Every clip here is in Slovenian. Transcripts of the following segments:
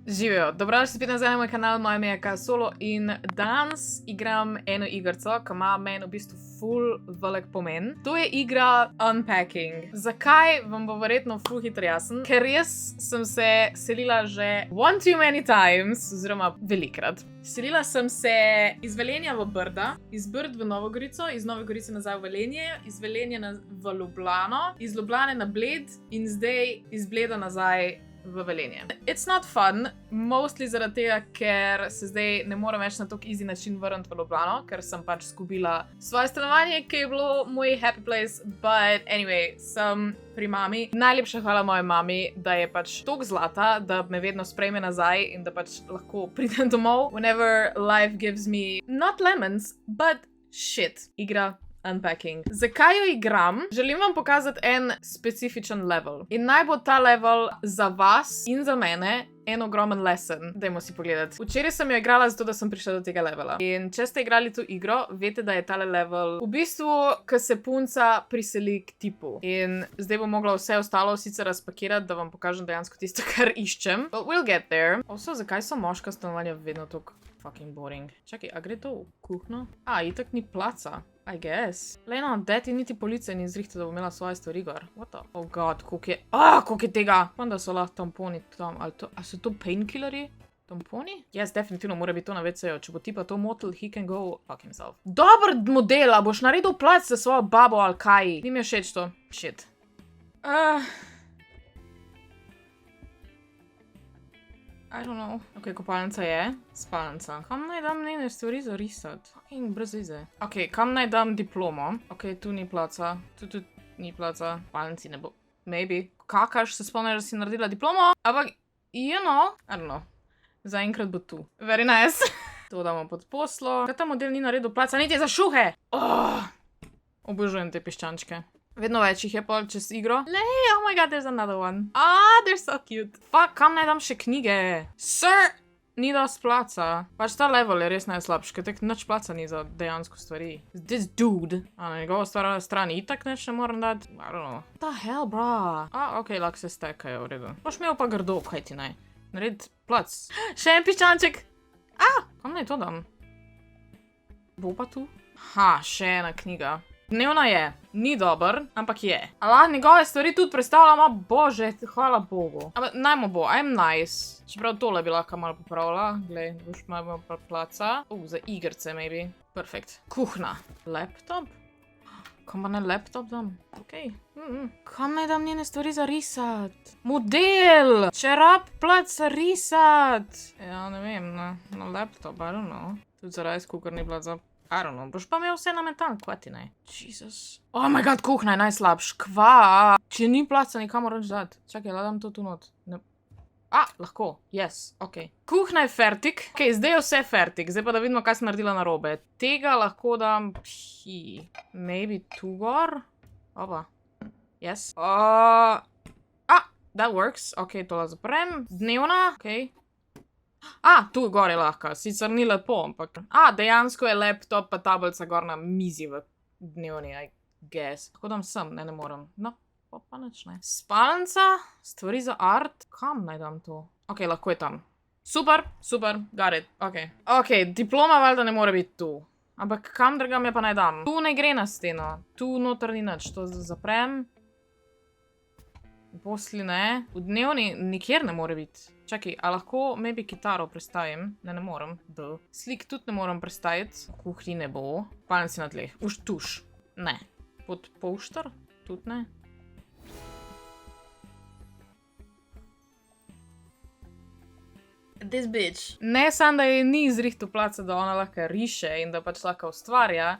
Živijo, dobrodošli spet nazaj na moj kanal, moje ime je Kasolo in danes igram eno igrico, ki ima meni v bistvu ful velik pomen. To je igra Unpacking. Zakaj, vam bo verjetno ful hitro jasen? Ker jaz sem se selila že one too many times, oziroma velikrat. Selila sem se iz Velenja v Brda, iz Brd v Novo Gorico, iz Nove Gorice nazaj v Velenje, iz Velenja v Ljubljano, iz Ljubljane na Bled in zdaj iz Bleda nazaj v Velenje. It's not fun, mostly zaradi tega, ker se zdaj ne morem več na tak easy način vrniti v Ljubljano, ker sem pač izgubila svoje stanovanje, ki je bilo moj happy place, but anyway, sem pri mami. Najlepša hvala moji mami, da je pač toliko zlata, da me vedno sprejme nazaj in da pač lahko pridem domov. Whenever life gives me not lemons, but shit. Igra Unpacking. Zakaj jo igram? Želim vam pokazati en specifičen level. In naj bo ta level za vas in za mene en ogromen lesson. Dajmo si pogledati. Včeraj sem jo igrala zato, da sem prišla do tega levela. In če ste igrali to igro, veste, da je tale level v bistvu, ko se punca priseli k tipu. In zdaj bom mogla vse ostalo sicer razpakirati, da vam pokažem dejansko tisto, kar iščem. But we'll get there. Also, zakaj so moška stanovanja vedno tako fucking boring? Čakaj, a gre to v kuhno? Itak ni placa. I guess. Lejno, deti niti policija ni zrihta, da bo imela svoje stvari gor. What the? Oh god, koliko je tega? Upam, da so lahko tamponi tam. A so to painkillerji? Tamponi? Yes, definitivno mora biti to na WC-ju. Če bo tipa to motel, he can go fuck himself. Dober model, a boš naredil plac za svojo babo ali kaj? Ni mi všeč to. Shit. I don't know. Ok, kopalnica je. Spalnica. Kam naj dam njene stvari za risati? Fucking brez veze. Ok, kam naj dam diplomo? Ok, tu ni placa. Tu ni placa. Spalnici ne bo. Maybe. Kakaš se spomniš, da si naredila diplomo? Ampak, you know. I don't know. Zaenkrat bo tu. Very nice. To damo pod poslo. Kaj ta model ni naredil placa? Niti za šuhe! Obožujem te piščančke. Vedno več jih je pol čez igro. Lej, oh my god, there's another one. They're so cute. Fuck, kam naj dam še knjige? Sir! Ni dost placa. Pač ta level je res najslabši, ker tek nič placa ni za dejansko stvari. This dude. Na njegovo strani itak neč ne moram dati. I don't know. What the hell, bra? Ok, lahko se stekajo, v redu. Boš imel pa grdo, kaj ti naj. Narediti plac. Še en piščanček. Kam naj to dam? Bo pa tu? Še ena knjiga. Dnevna je. Ni dober, ampak je. Allah, njegove stvari tudi predstavljamo, bože, hvala Bogu. Ampak najmo bo, I'm nice. Čeprav tole bi lahko malo popravila. Glej, boš malo pa placa. Za igrce, maybe. Perfekt. Kuhna. Laptop? Kam pa ne laptop dam? Ok. Kam naj dam njene stvari za risat? Model! Čerap plac za risat! Ja, ne vem, na laptop, I don't know. Tudi za rice cooker ni bila za... I don't know, boš pa imel vse na metal, kva ti naj? Jesus. Oh my god, kuhna je najslabš, kva? Če ni placa, nikamor reč dati. Čakaj, dam to tu not. Lahko, yes, ok. Kuhna je fertik. Ok, zdaj je vse fertik, zdaj pa da vidimo, kaj sem naredila narobe. Tega lahko dam, maybe tu gor? Opa, yes. That works, ok, tole zaprem. Dnevna, ok. Tu gor je lahko, sicer ni lepo, ampak... dejansko je laptop pa tablica gor na mizi v dnevni, I guess. Tako dam sem, ne morem. No, pa nič ne. Spalnica, stvari za art. Kam naj dam to? Ok, lahko je tam. Super, got it, ok. Ok, diploma valjda ne more biti tu. Ampak kam drugam je pa naj dam? Tu ne gre na steno. Tu noter ni nič, to zaprem. Posli ne. V dnevni nikjer ne more biti. Čakaj, a lahko maybe kitaro prestavim? Ne morem. Slik tudi ne morem prestaviti. V kuhni ne bo. Palnici na tleh. Tuš. Ne. Pod pošter? Tudi ne. This bitch. Ne sam, da je ni izrihtu placa, da ona lahko riše in da pač lahko ustvarja.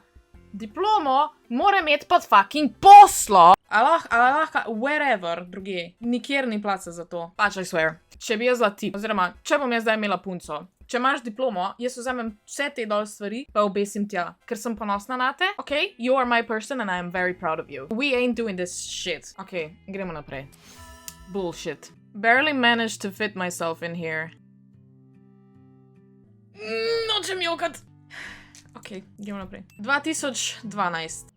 Diplomo mora imeti pod fucking poslo! A lahko, wherever, druge. Nikjer ni placa za to. Pač, I swear. Če bi jaz bila tip, oziroma, če bom jaz zdaj imela punco, če imaš diplomo, jaz vzamem vse te dol stvari, pa obesim tja, ker sem ponosna na te. Ok, you are my person and I am very proud of you. We ain't doing this shit. Ok, gremo naprej. Bullshit. Barely managed to fit myself in here. Nočem jokat. Ok, gremo naprej. 2012.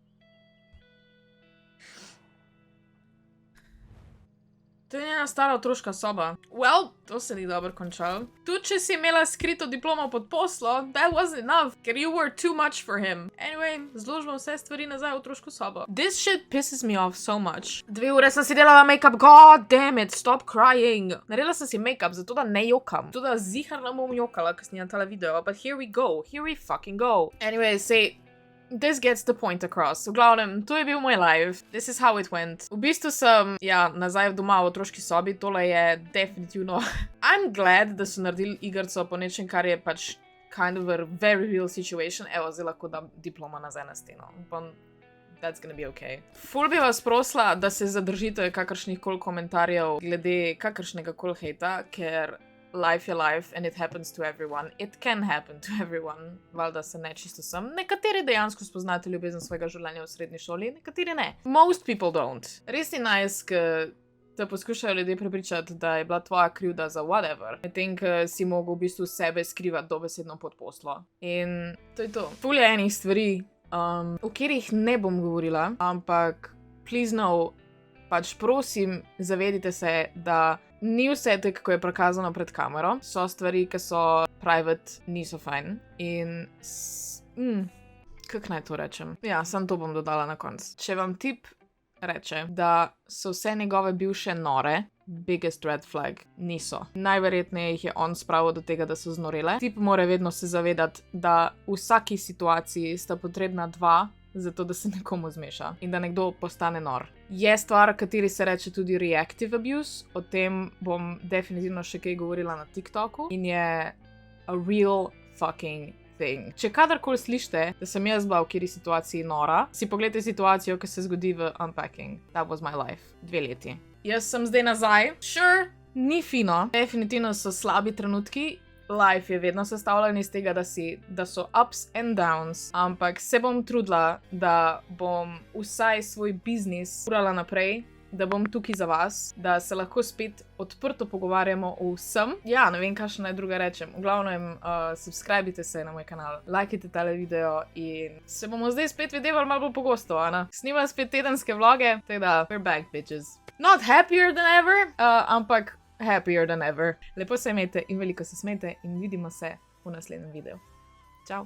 To je njena stara otroška soba. Well, to se ni dobro končalo. Tudi če si imela skrito diplomo pod poslo, that wasn't enough, ker you were too much for him. Anyway, zložimo vse stvari nazaj v otroško sobo. This shit pisses me off so much. 2 ure sem si delala make-up, god damn it, stop crying. Naredila sem si make-up, zato da ne jokam. Zato da zihar ne bom jokala, ko snijem tale video, but here we go, here we fucking go. Anyway, this gets the point across. V glavnem, to je bil moj live. This is how it went. V bistvu sem, nazaj doma v otroški sobi. Tole je definitivno... I'm glad, da so naredili igrco po nečem, kar je pač kind of a very real situation. Evo, zdaj lahko dam diploma nazaj na steno. Upam, that's gonna be okay. Ful bi vas prosila, da se zadržite kakršnih koli komentarjev glede kakršnega koli hejta, ker life je life and it happens to everyone. It can happen to everyone. Valjda se ne čisto sem. Nekateri dejansko spoznate ljubezen svojega življenja v srednji šoli, nekateri ne. Most people don't. Res ni nice, ker te poskušajo ljudje prepričati, da je bila tvoja krivda za whatever. Medtem, ker si mogel v bistvu sebe skrivati dobesedno pod poslo. In to je to. Ful je enih stvari, o katerih ne bom govorila, ampak please know, pač prosim, zavedite se, da ni vse tako, kako je prikazano pred kamero. So stvari, ki so private, niso fajn. In kako naj to rečem? Ja, samo to bom dodala na koncu. Če vam tip reče, da so vse njegove bivše nore, biggest red flag, niso. Najverjetneje jih je on spravil do tega, da so znorele. Tip mora vedno se zavedati, da v vsaki situaciji sta potrebna 2, zato da se nekomu zmeša in da nekdo postane nor. Je stvar, kateri se reče tudi reactive abuse, o tem bom definitivno še kaj govorila na TikToku in je a real fucking thing. Če kadarkoli slišite, da sem jaz bila v kateri situaciji nora, si pogledajte situacijo, ki se zgodi v Unpacking. That was my life. 2 leti. Jaz sem zdaj nazaj. Sure, ni fino. Definitivno so slabi trenutki. Life je vedno sestavljen iz tega, da so ups and downs, ampak se bom trudila, da bom vsaj svoj biznis urala naprej, da bom tukaj za vas, da se lahko spet odprto pogovarjamo o vsem. Ja, ne vem, kaj še naj druga rečem. V glavnem, subscribite se na moj kanal, lajkajte tale video in se bomo zdaj spet videvali malo bolj pogosto, Ana. Snimam spet tedenske vloge, tako da, we're back, bitches. Not happier than ever, ampak happier than ever. Lepo se imejte in veliko se smejte in vidimo se v naslednjem videu. Ciao!